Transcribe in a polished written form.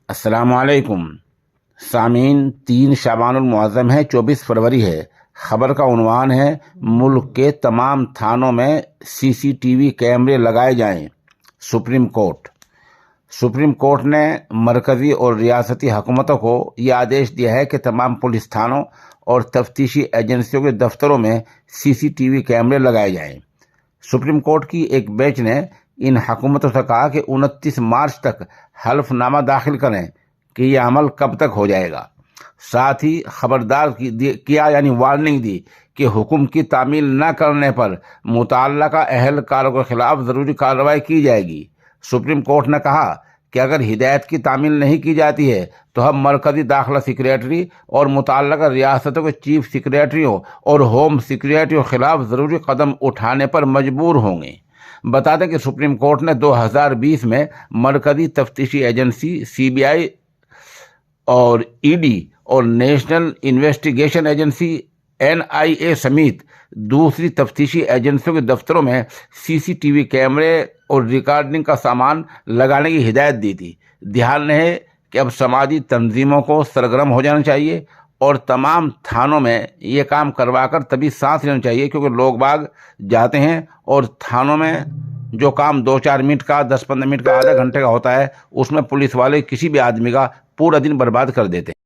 السلام علیکم سامعین، 3 شعبان المعظم ہے، 24 فروری ہے۔ خبر کا عنوان ہے ملک کے تمام تھانوں میں سی سی ٹی وی کیمرے لگائے جائیں۔ سپریم کورٹ نے مرکزی اور ریاستی حکومتوں کو یہ آدیش دیا ہے کہ تمام پولیس تھانوں اور تفتیشی ایجنسیوں کے دفتروں میں سی سی ٹی وی کیمرے لگائے جائیں۔ سپریم کورٹ کی ایک بینچ نے ان حکومتوں سے کہا کہ 29 مارچ تک حلف نامہ داخل کریں کہ یہ عمل کب تک ہو جائے گا۔ ساتھ ہی خبردار کیا یعنی وارننگ دی کہ حکم کی تعمیل نہ کرنے پر متعلقہ اہلکاروں کے خلاف ضروری کارروائی کی جائے گی۔ سپریم کورٹ نے کہا کہ اگر ہدایت کی تعمیل نہیں کی جاتی ہے تو ہم مرکزی داخلہ سیکریٹری اور متعلقہ ریاستوں کے چیف سیکریٹریوں اور ہوم سیکریٹریوں کے خلاف ضروری قدم اٹھانے پر مجبور ہوں گے۔ بتا دیں کہ سپریم کورٹ نے 2020 میں مرکزی تفتیشی ایجنسی سی بی آئی اور ای ڈی اور نیشنل انویسٹیگیشن ایجنسی NIA سمیت دوسری تفتیشی ایجنسیوں کے دفتروں میں سی سی ٹی وی کیمرے اور ریکارڈنگ کا سامان لگانے کی ہدایت دی تھی۔ دھیان رہے کہ اب سماجی تنظیموں کو سرگرم ہو جانا چاہیے اور تمام تھانوں میں یہ کام کروا کر تبھی سانس لینا چاہیے، کیونکہ لوگ باغ جاتے ہیں اور تھانوں میں جو کام 2-4 منٹ کا، 10-15 منٹ کا، آدھا گھنٹے کا ہوتا ہے، اس میں پولیس والے کسی بھی آدمی کا پورا دن برباد کر دیتے ہیں۔